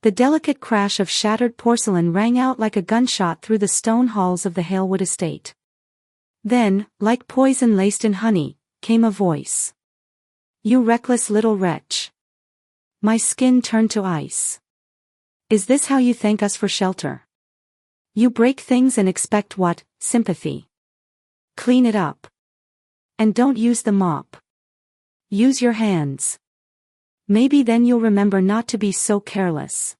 The delicate crash of shattered porcelain rang out like a gunshot through the stone halls of the Halewood estate. Then, like poison laced in honey, came a voice. "You reckless little wretch." My skin turned to ice. "Is this how you thank us for shelter? You break things and expect what? Sympathy. Clean it up. And don't use the mop. Use your hands. Maybe then you'll remember not to be so careless."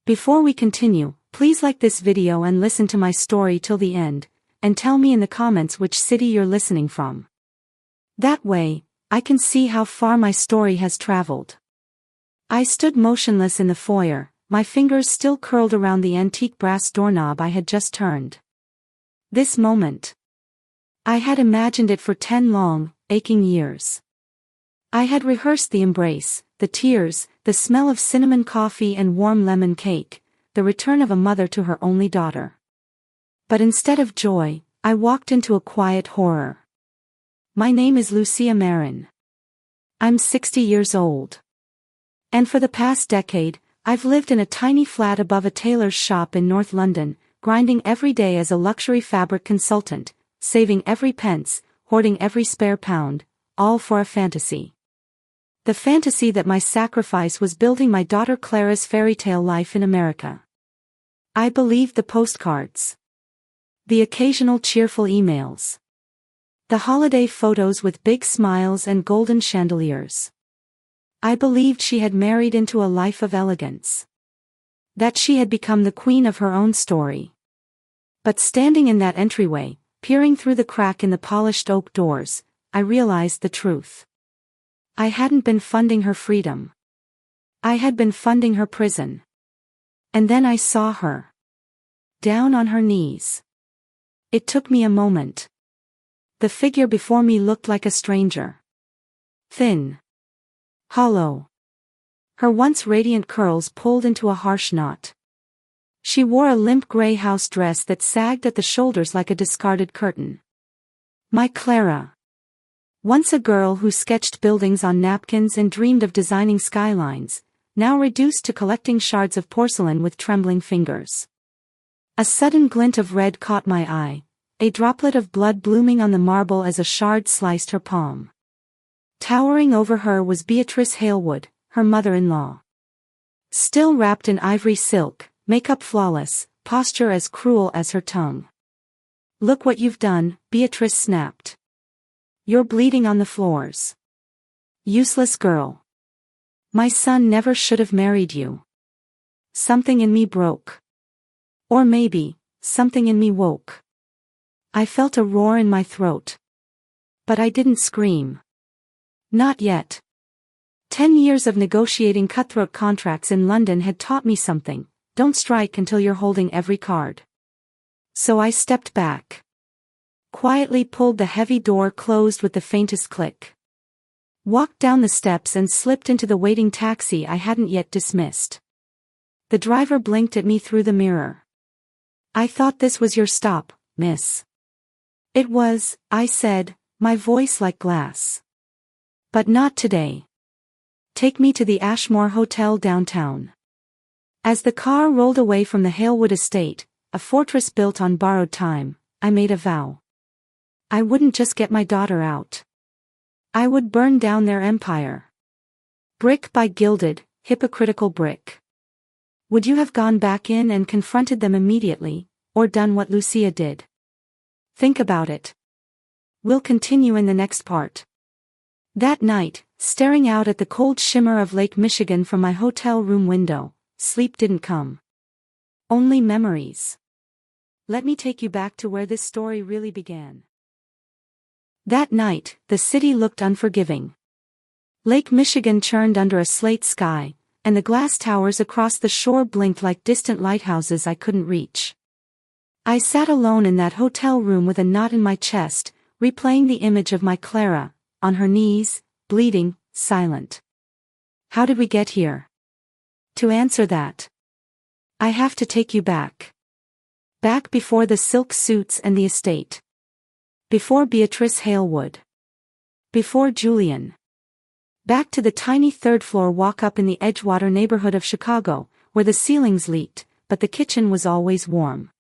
Before we continue, please like this video and listen to my story till the end, and tell me in the comments which city you're listening from. That way, I can see how far my story has traveled. I stood motionless in the foyer, my fingers still curled around the antique brass doorknob I had just turned. This moment. I had imagined it for 10 long, aching years. I had rehearsed the embrace, the tears, the smell of cinnamon coffee and warm lemon cake, the return of a mother to her only daughter. But instead of joy, I walked into a quiet horror. My name is Lucia Maren. I'm 60 years old. And for the past decade, I've lived in a tiny flat above a tailor's shop in North London, grinding every day as a luxury fabric consultant, saving every pence, hoarding every spare pound, all for a fantasy. The fantasy that my sacrifice was building my daughter Clara's fairy tale life in America. I believed the postcards. The occasional cheerful emails. The holiday photos with big smiles and golden chandeliers. I believed she had married into a life of elegance. That she had become the queen of her own story. But standing in that entryway, peering through the crack in the polished oak doors, I realized the truth. I hadn't been funding her freedom. I had been funding her prison. And then I saw her. Down on her knees. It took me a moment. The figure before me looked like a stranger. Thin. Hollow. Her once radiant curls pulled into a harsh knot. She wore a limp gray house dress that sagged at the shoulders like a discarded curtain. My Clara. Once a girl who sketched buildings on napkins and dreamed of designing skylines, now reduced to collecting shards of porcelain with trembling fingers. A sudden glint of red caught my eye, a droplet of blood blooming on the marble as a shard sliced her palm. Towering over her was Beatrice Halewood, her mother-in-law. Still wrapped in ivory silk, makeup flawless, posture as cruel as her tongue. "Look what you've done," Beatrice snapped. "You're bleeding on the floors. Useless girl. My son never should have married you." Something in me broke. Or maybe, something in me woke. I felt a roar in my throat. But I didn't scream. Not yet. 10 years of negotiating cutthroat contracts in London had taught me something: don't strike until you're holding every card. So I stepped back. Quietly pulled the heavy door closed with the faintest click. Walked down the steps and slipped into the waiting taxi I hadn't yet dismissed. The driver blinked at me through the mirror. "I thought this was your stop, miss." "It was," I said, my voice like glass. "But not today. Take me to the Ashmore Hotel downtown." As the car rolled away from the Halewood estate, a fortress built on borrowed time, I made a vow. I wouldn't just get my daughter out. I would burn down their empire. Brick by gilded, hypocritical brick. Would you have gone back in and confronted them immediately, or done what Lucia did? Think about it. We'll continue in the next part. That night, staring out at the cold shimmer of Lake Michigan from my hotel room window, sleep didn't come. Only memories. Let me take you back to where this story really began. That night, the city looked unforgiving. Lake Michigan churned under a slate sky, and the glass towers across the shore blinked like distant lighthouses I couldn't reach. I sat alone in that hotel room with a knot in my chest, replaying the image of my Clara, on her knees, bleeding, silent. How did we get here? To answer that, I have to take you back. Back before the silk suits and the estate. Before Beatrice Halewood. Before Julian. Back to the tiny third-floor walk-up in the Edgewater neighborhood of Chicago, where the ceilings leaked, but the kitchen was always warm.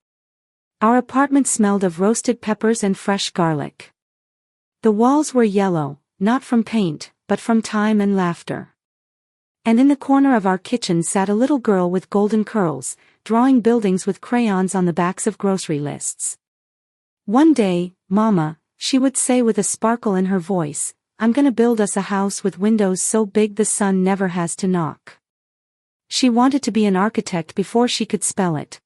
Our apartment smelled of roasted peppers and fresh garlic. The walls were yellow, not from paint, but from time and laughter. And in the corner of our kitchen sat a little girl with golden curls, drawing buildings with crayons on the backs of grocery lists. One day, Mama, she would say with a sparkle in her voice, I'm gonna build us a house with windows so big the sun never has to knock. She wanted to be an architect before she could spell it.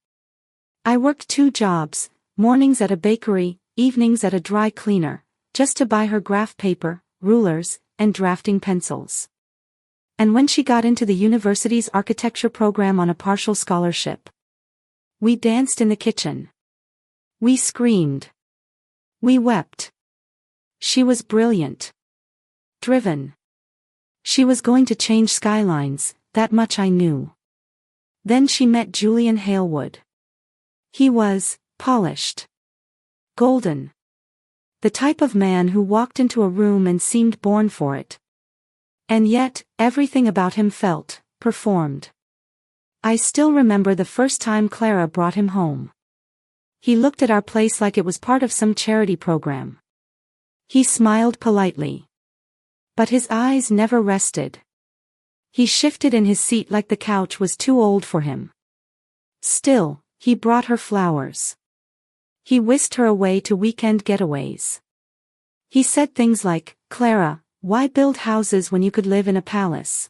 I worked 2 jobs, mornings at a bakery, evenings at a dry cleaner, just to buy her graph paper, rulers, and drafting pencils. And when she got into the university's architecture program on a partial scholarship, we danced in the kitchen. We screamed. We wept. She was brilliant. Driven. She was going to change skylines, that much I knew. Then she met Julian Halewood. He was polished. Golden. The type of man who walked into a room and seemed born for it. And yet, everything about him felt performed. I still remember the first time Clara brought him home. He looked at our place like it was part of some charity program. He smiled politely. But his eyes never rested. He shifted in his seat like the couch was too old for him. Still, he brought her flowers. He whisked her away to weekend getaways. He said things like, Clara, why build houses when you could live in a palace?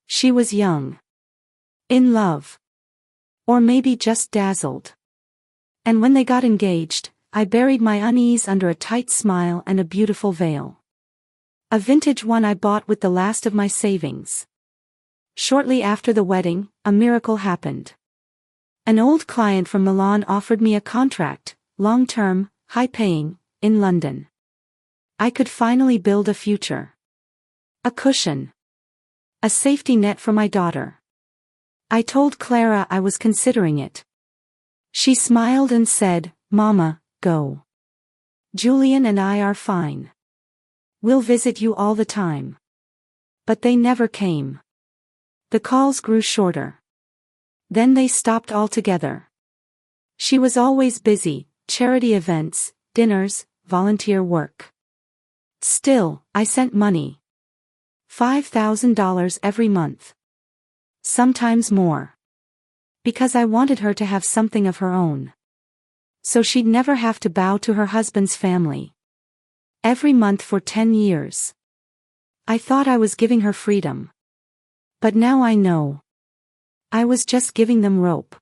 She was young. In love. Or maybe just dazzled. And when they got engaged, I buried my unease under a tight smile and a beautiful veil. A vintage one I bought with the last of my savings. Shortly after the wedding, a miracle happened. An old client from Milan offered me a contract, long-term, high-paying, in London. I could finally build a future. A cushion. A safety net for my daughter. I told Clara I was considering it. She smiled and said, Mama, go. Julian and I are fine. We'll visit you all the time. But they never came. The calls grew shorter. Then they stopped altogether. She was always busy, charity events, dinners, volunteer work. Still, I sent money. $5,000 every month. Sometimes more. Because I wanted her to have something of her own. So she'd never have to bow to her husband's family. Every month for 10 years. I thought I was giving her freedom. But now I know. I was just giving them rope.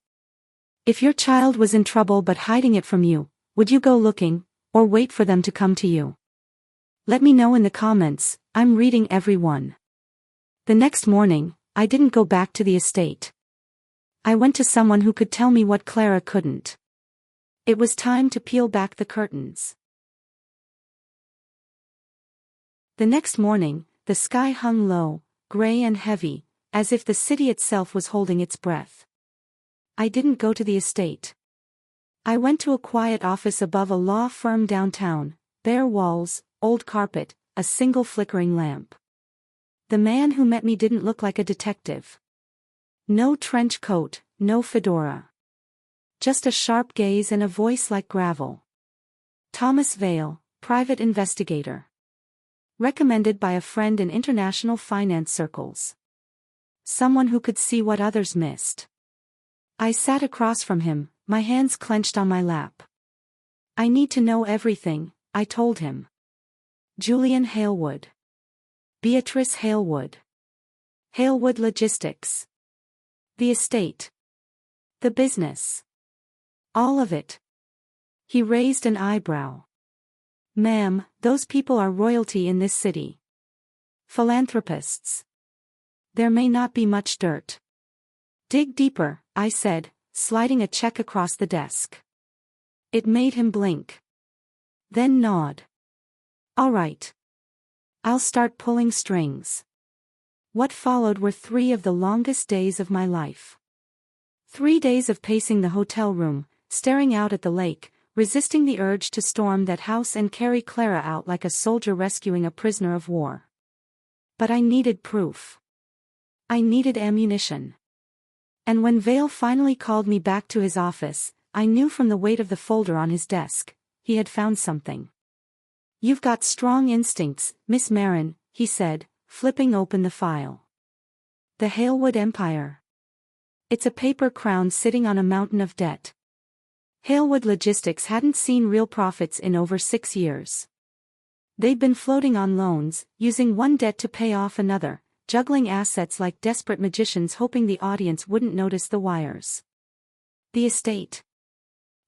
If your child was in trouble but hiding it from you, would you go looking, or wait for them to come to you? Let me know in the comments, I'm reading every one. The next morning, I didn't go back to the estate. I went to someone who could tell me what Clara couldn't. It was time to peel back the curtains. The next morning, the sky hung low, gray and heavy, as if the city itself was holding its breath. I didn't go to the estate. I went to a quiet office above a law firm downtown, bare walls, old carpet, a single flickering lamp. The man who met me didn't look like a detective. No trench coat, no fedora. Just a sharp gaze and a voice like gravel. Thomas Vale, private investigator. Recommended by a friend in international finance circles. Someone who could see what others missed. I sat across from him, my hands clenched on my lap. I need to know everything, I told him. Julian Halewood. Beatrice Halewood. Halewood Logistics. The estate. The business. All of it. He raised an eyebrow. Ma'am, those people are royalty in this city. Philanthropists. There may not be much dirt. Dig deeper, I said, sliding a check across the desk. It made him blink. Then nod. All right. I'll start pulling strings. What followed were 3 of the longest days of my life. 3 days of pacing the hotel room, staring out at the lake, resisting the urge to storm that house and carry Clara out like a soldier rescuing a prisoner of war. But I needed proof. I needed ammunition. And when Vale finally called me back to his office, I knew from the weight of the folder on his desk, he had found something. "You've got strong instincts, Miss Maren," he said, flipping open the file. "The Halewood Empire. It's a paper crown sitting on a mountain of debt." Halewood Logistics hadn't seen real profits in over 6 years. They'd been floating on loans, using one debt to pay off another, juggling assets like desperate magicians hoping the audience wouldn't notice the wires. The estate.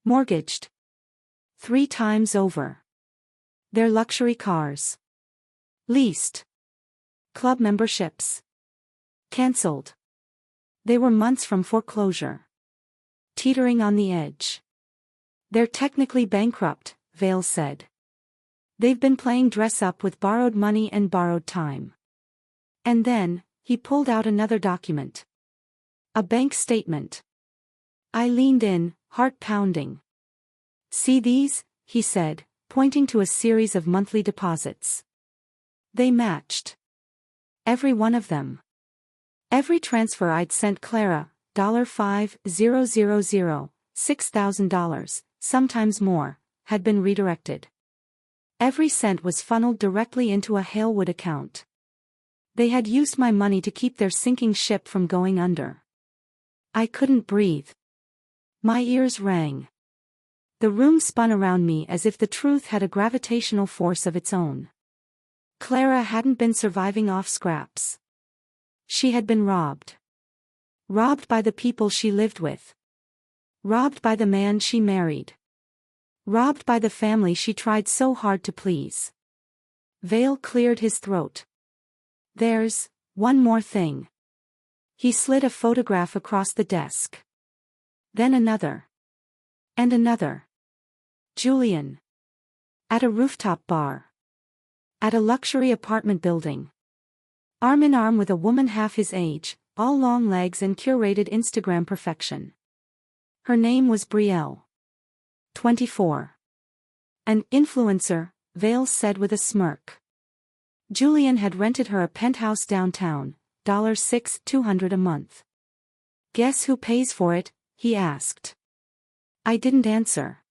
Mortgaged. 3 times over. Their luxury cars. Leased. Club memberships. Cancelled. They were months from foreclosure. Teetering on the edge. "They're technically bankrupt," Vale said. "They've been playing dress-up with borrowed money and borrowed time." And then, he pulled out another document. A bank statement. I leaned in, heart pounding. "See these?" he said, pointing to a series of monthly deposits. They matched. Every one of them. Every transfer I'd sent Clara, $5,000, $6,000, sometimes more, had been redirected. Every cent was funneled directly into a Halewood account. They had used my money to keep their sinking ship from going under. I couldn't breathe. My ears rang. The room spun around me as if the truth had a gravitational force of its own. Clara hadn't been surviving off scraps. She had been robbed. Robbed by the people she lived with. Robbed by the man she married. Robbed by the family she tried so hard to please. Vale cleared his throat. "There's one more thing." He slid a photograph across the desk. Then another. And another. Julian. At a rooftop bar. At a luxury apartment building. Arm in arm with a woman half his age, all long legs and curated Instagram perfection. Her name was Brielle. 24. An influencer, Vale said with a smirk. Julian had rented her a penthouse downtown, $6,200 a month. "Guess who pays for it?" he asked. I didn't answer.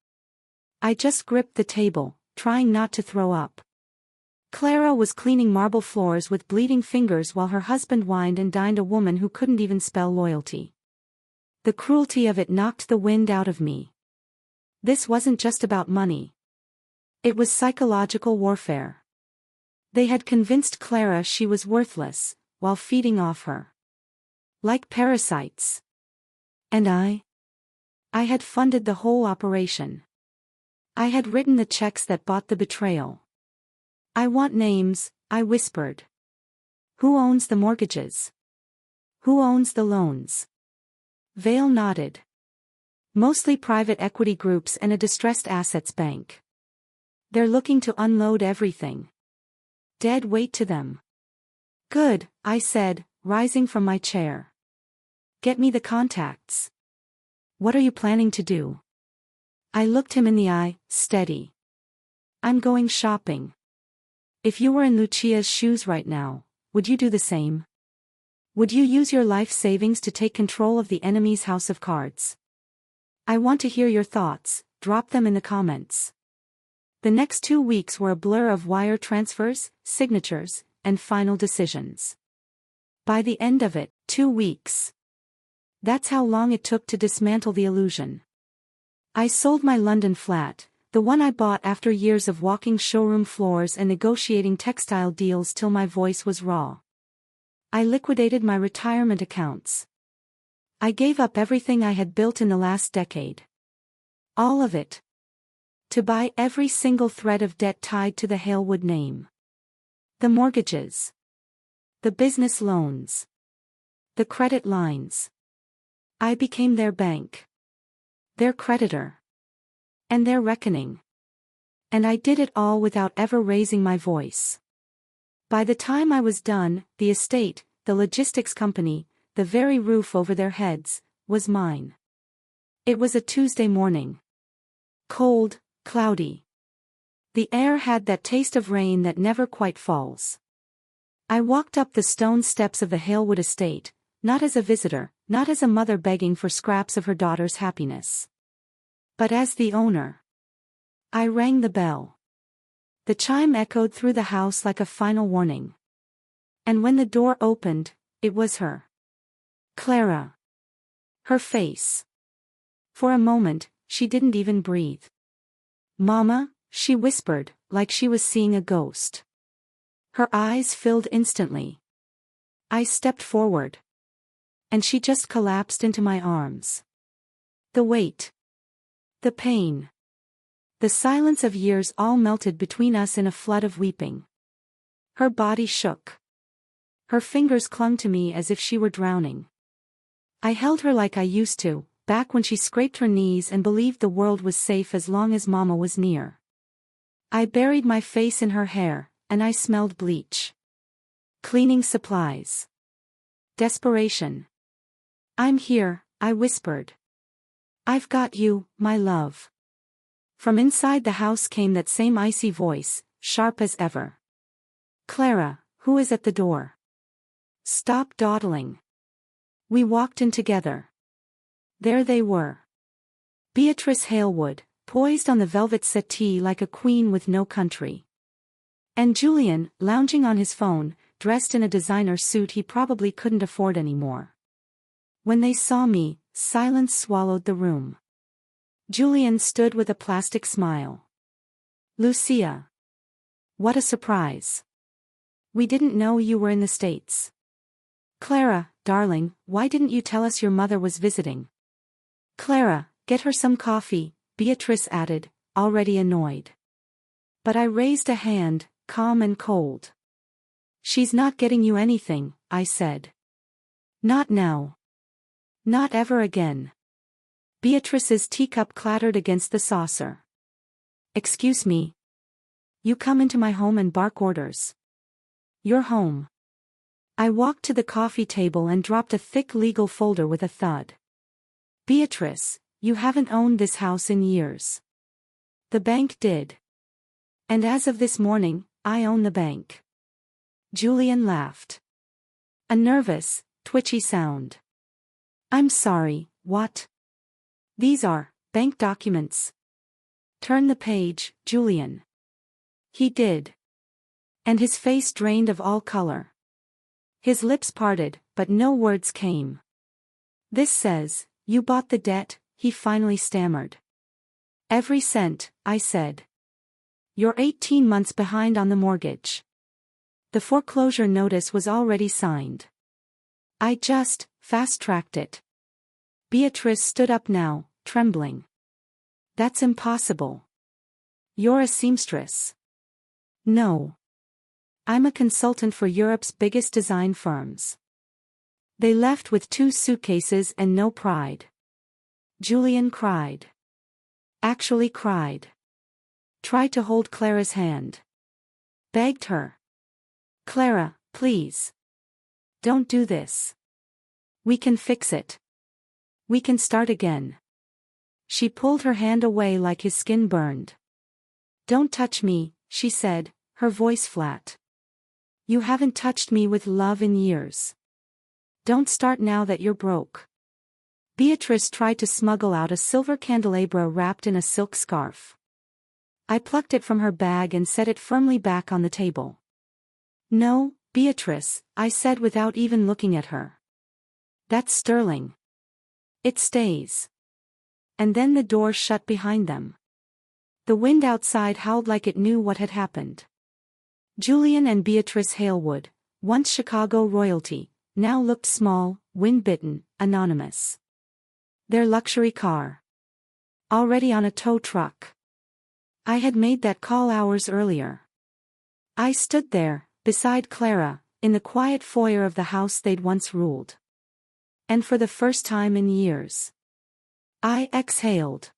I just gripped the table, trying not to throw up. Clara was cleaning marble floors with bleeding fingers while her husband wined and dined a woman who couldn't even spell loyalty. The cruelty of it knocked the wind out of me. This wasn't just about money. It was psychological warfare. They had convinced Clara she was worthless, while feeding off her. Like parasites. And I had funded the whole operation. I had written the checks that bought the betrayal. "I want names," I whispered. "Who owns the mortgages? Who owns the loans?" Vale nodded. "Mostly private equity groups and a distressed assets bank. They're looking to unload everything. Dead weight to them." "Good," I said, rising from my chair. "Get me the contacts. What are you planning to do?" I looked him in the eye, steady. "I'm going shopping. If you were in Lucia's shoes right now, would you do the same? Would you use your life savings to take control of the enemy's house of cards? I want to hear your thoughts, drop them in the comments." The next 2 weeks were a blur of wire transfers, signatures, and final decisions. By the end of it, 2 weeks. That's how long it took to dismantle the illusion. I sold my London flat, the one I bought after years of walking showroom floors and negotiating textile deals till my voice was raw. I liquidated my retirement accounts. I gave up everything I had built in the last decade. All of it. To buy every single thread of debt tied to the Halewood name. The mortgages. The business loans. The credit lines. I became their bank. Their creditor. And their reckoning. And I did it all without ever raising my voice. By the time I was done, the estate, the logistics company, the very roof over their heads, was mine. It was a Tuesday morning. Cold, cloudy. The air had that taste of rain that never quite falls. I walked up the stone steps of the Halewood estate, not as a visitor, not as a mother begging for scraps of her daughter's happiness, but as the owner. I rang the bell. The chime echoed through the house like a final warning. And when the door opened, it was her. Clara. Her face. For a moment, she didn't even breathe. "Mama," she whispered, like she was seeing a ghost. Her eyes filled instantly. I stepped forward. And she just collapsed into my arms. The weight. The pain. The silence of years all melted between us in a flood of weeping. Her body shook. Her fingers clung to me as if she were drowning. I held her like I used to, back when she scraped her knees and believed the world was safe as long as Mama was near. I buried my face in her hair, and I smelled bleach. Cleaning supplies. Desperation. "I'm here," I whispered. "I've got you, my love." From inside the house came that same icy voice, sharp as ever. "Clara, who is at the door?" "Stop dawdling." We walked in together. There they were. Beatrice Halewood, poised on the velvet settee like a queen with no country. And Julian, lounging on his phone, dressed in a designer suit he probably couldn't afford anymore. When they saw me, silence swallowed the room. Julian stood with a plastic smile. "Lucia. What a surprise. We didn't know you were in the States." "Clara, darling, why didn't you tell us your mother was visiting?" "Clara, get her some coffee," Beatrice added, already annoyed. But I raised a hand, calm and cold. "She's not getting you anything," I said. "Not now. Not ever again." Beatrice's teacup clattered against the saucer. "Excuse me. You come into my home and bark orders. Your home." I walked to the coffee table and dropped a thick legal folder with a thud. "Beatrice, you haven't owned this house in years. The bank did. And as of this morning, I own the bank." Julian laughed. A nervous, twitchy sound. "I'm sorry, what?" "These are bank documents." "Turn the page, Julian." He did. And his face drained of all color. His lips parted, but no words came. "This says, you bought the debt," he finally stammered. "Every cent," I said. "You're 18 months behind on the mortgage. The foreclosure notice was already signed. I just fast-tracked it." Beatrice stood up now, trembling. "That's impossible. You're a seamstress." "No. I'm a consultant for Europe's biggest design firms." They left with 2 suitcases and no pride. Julian cried. Actually cried. Tried to hold Clara's hand. Begged her. "Clara, please. Don't do this. We can fix it. We can start again." She pulled her hand away like his skin burned. "Don't touch me," she said, her voice flat. "You haven't touched me with love in years. Don't start now that you're broke." Beatrice tried to smuggle out a silver candelabra wrapped in a silk scarf. I plucked it from her bag and set it firmly back on the table. "No, Beatrice," I said without even looking at her. "That's sterling. It stays." And then the door shut behind them. The wind outside howled like it knew what had happened. Julian and Beatrice Halewood, once Chicago royalty, now looked small, wind-bitten, anonymous. Their luxury car. Already on a tow truck. I had made that call hours earlier. I stood there, beside Clara, in the quiet foyer of the house they'd once ruled. And for the first time in years, I exhaled.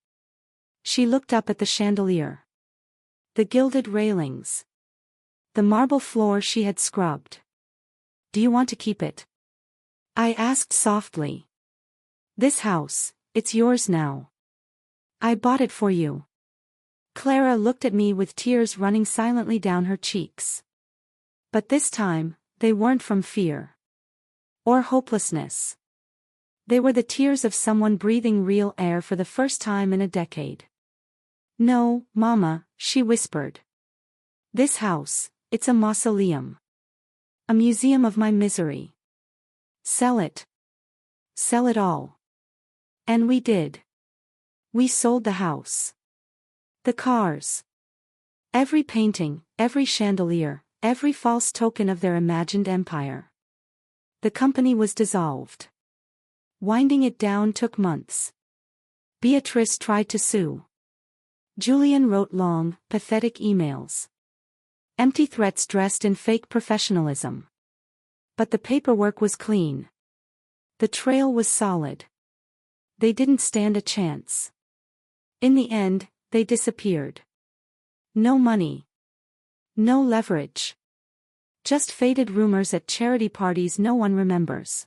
She looked up at the chandelier. The gilded railings. The marble floor she had scrubbed. "Do you want to keep it?" I asked softly. "This house, it's yours now. I bought it for you." Clara looked at me with tears running silently down her cheeks. But this time, they weren't from fear. Or hopelessness. They were the tears of someone breathing real air for the first time in a decade. "No, Mama," she whispered. "This house, it's a mausoleum. A museum of my misery. Sell it. Sell it all." And we did. We sold the house. The cars. Every painting, every chandelier, every false token of their imagined empire. The company was dissolved. Winding it down took months. Beatrice tried to sue. Julian wrote long, pathetic emails. Empty threats dressed in fake professionalism. But the paperwork was clean. The trail was solid. They didn't stand a chance. In the end, they disappeared. No money. No leverage. Just faded rumors at charity parties no one remembers.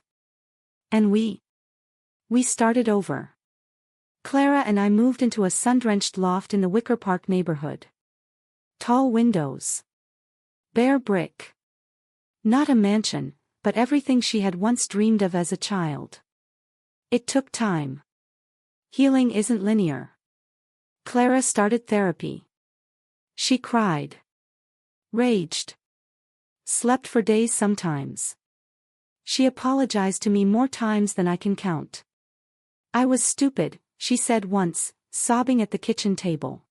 And we started over. Clara and I moved into a sun-drenched loft in the Wicker Park neighborhood. Tall windows. Bare brick. Not a mansion, but everything she had once dreamed of as a child. It took time. Healing isn't linear. Clara started therapy. She cried. Raged. Slept for days sometimes. She apologized to me more times than I can count. "I was stupid," she said once, sobbing at the kitchen table.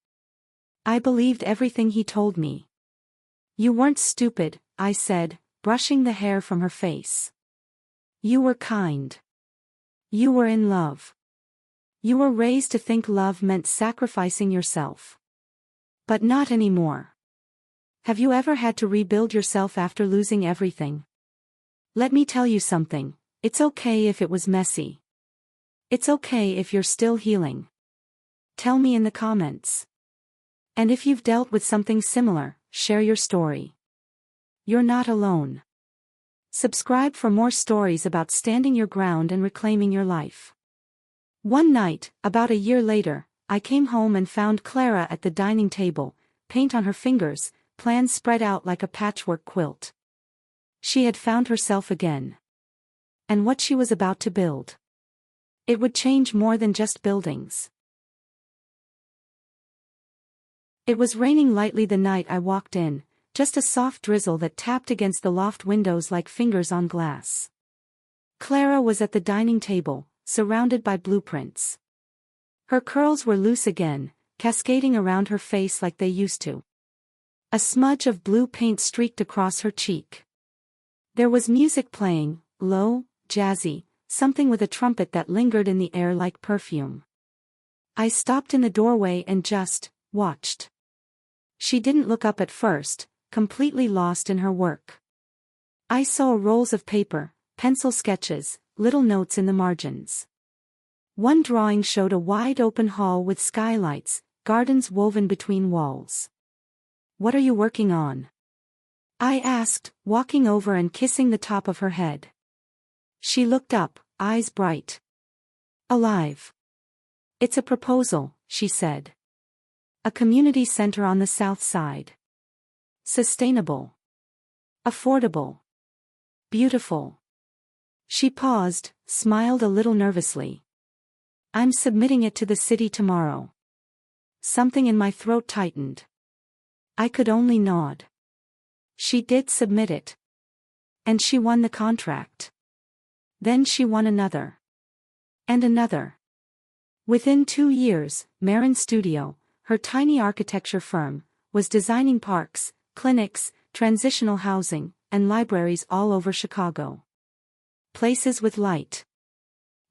I believed everything he told me. "You weren't stupid," I said, brushing the hair from her face. "You were kind. You were in love. You were raised to think love meant sacrificing yourself. But not anymore. Have you ever had to rebuild yourself after losing everything? Let me tell you something, it's okay if it was messy. It's okay if you're still healing. Tell me in the comments. And if you've dealt with something similar, share your story. You're not alone. Subscribe for more stories about standing your ground and reclaiming your life. One night, about a year later, I came home and found Clara at the dining table, paint on her fingers, plans spread out like a patchwork quilt. She had found herself again. And what she was about to build. It would change more than just buildings. It was raining lightly the night I walked in, just a soft drizzle that tapped against the loft windows like fingers on glass. Clara was at the dining table, surrounded by blueprints. Her curls were loose again, cascading around her face like they used to. A smudge of blue paint streaked across her cheek. There was music playing, low, jazzy, something with a trumpet that lingered in the air like perfume. I stopped in the doorway and just watched. She didn't look up at first, completely lost in her work. I saw rolls of paper, pencil sketches, little notes in the margins. One drawing showed a wide-open hall with skylights, gardens woven between walls. "What are you working on?" I asked, walking over and kissing the top of her head. She looked up, eyes bright. Alive. "It's a proposal," she said. "A community center on the south side. Sustainable. Affordable. Beautiful." She paused, smiled a little nervously. "I'm submitting it to the city tomorrow." Something in my throat tightened. I could only nod. She did submit it. And she won the contract. Then she won another. And another. Within 2 years, Maren Studio, her tiny architecture firm, was designing parks, clinics, transitional housing, and libraries all over Chicago. Places with light.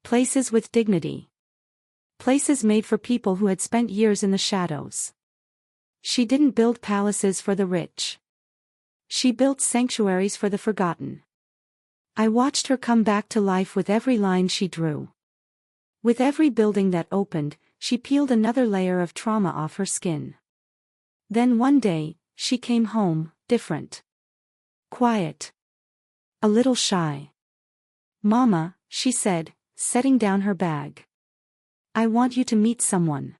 Places with dignity. Places made for people who had spent years in the shadows. She didn't build palaces for the rich. She built sanctuaries for the forgotten. I watched her come back to life with every line she drew. With every building that opened, she peeled another layer of trauma off her skin. Then one day, she came home, different. Quiet. A little shy. "Mama," she said, setting down her bag. "I want you to meet someone."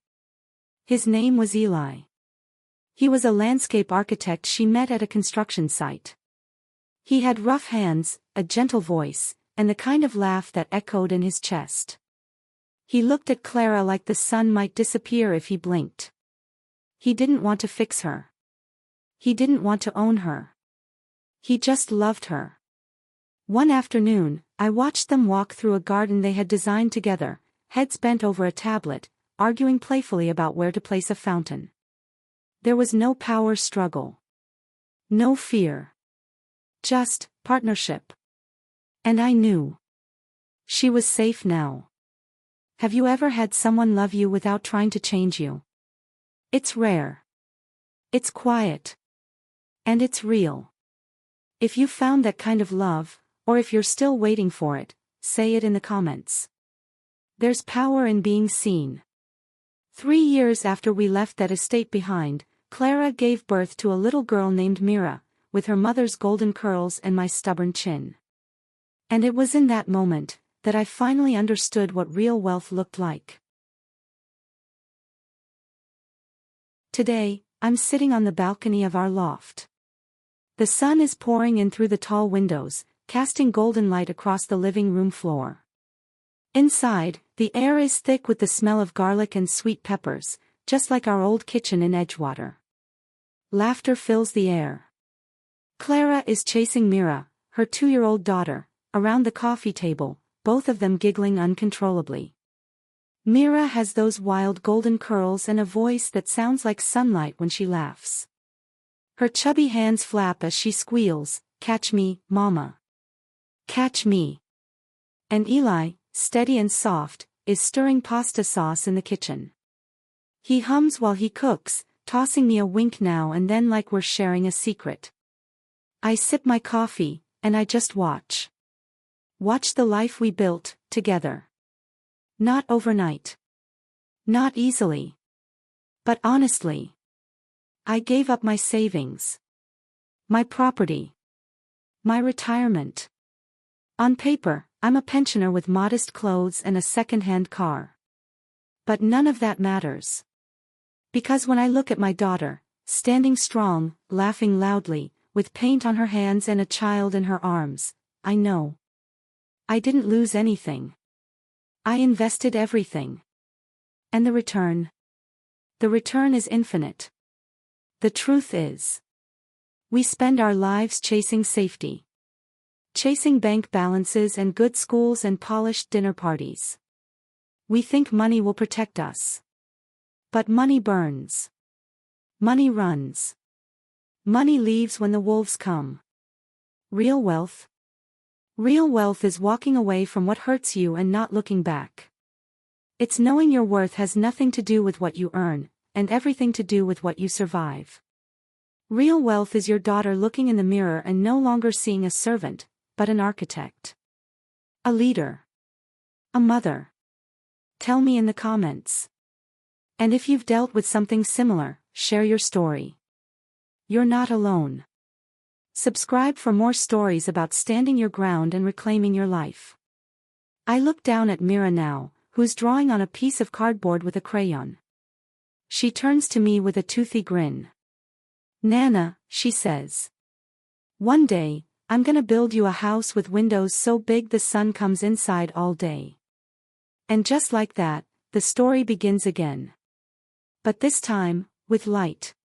His name was Eli. He was a landscape architect she met at a construction site. He had rough hands, a gentle voice, and the kind of laugh that echoed in his chest. He looked at Clara like the sun might disappear if he blinked. He didn't want to fix her. He didn't want to own her. He just loved her. One afternoon, I watched them walk through a garden they had designed together, heads bent over a tablet, arguing playfully about where to place a fountain. There was no power struggle. No fear. Just partnership. And I knew. She was safe now. Have you ever had someone love you without trying to change you? It's rare. It's quiet. And it's real. If you found that kind of love, or if you're still waiting for it, say it in the comments. There's power in being seen. 3 years after we left that estate behind, Clara gave birth to a little girl named Mira, with her mother's golden curls and my stubborn chin. And it was in that moment that I finally understood what real wealth looked like. Today, I'm sitting on the balcony of our loft. The sun is pouring in through the tall windows, casting golden light across the living room floor. Inside, the air is thick with the smell of garlic and sweet peppers, just like our old kitchen in Edgewater. Laughter fills the air. Clara is chasing Mira, her 2-year-old daughter, around the coffee table, both of them giggling uncontrollably. Mira has those wild golden curls and a voice that sounds like sunlight when she laughs. Her chubby hands flap as she squeals, "Catch me, Mama. Catch me." And Eli, steady and soft, is stirring pasta sauce in the kitchen. He hums while he cooks, tossing me a wink now and then like we're sharing a secret. I sip my coffee, and I just watch. Watch the life we built, together. Not overnight. Not easily. But honestly. I gave up my savings. My property. My retirement. On paper, I'm a pensioner with modest clothes and a second-hand car. But none of that matters. Because when I look at my daughter, standing strong, laughing loudly, with paint on her hands and a child in her arms, I know. I didn't lose anything. I invested everything. And the return? The return is infinite. The truth is, we spend our lives chasing safety. Chasing bank balances and good schools and polished dinner parties. We think money will protect us. But money burns. Money runs. Money leaves when the wolves come. Real wealth? Real wealth is walking away from what hurts you and not looking back. It's knowing your worth has nothing to do with what you earn, and everything to do with what you survive. Real wealth is your daughter looking in the mirror and no longer seeing a servant, but an architect. A leader. A mother. Tell me in the comments. And if you've dealt with something similar, share your story. You're not alone. Subscribe for more stories about standing your ground and reclaiming your life. I look down at Mira now, who's drawing on a piece of cardboard with a crayon. She turns to me with a toothy grin. "Nana," she says. "One day, I'm gonna build you a house with windows so big the sun comes inside all day." And just like that, the story begins again. But this time, with light.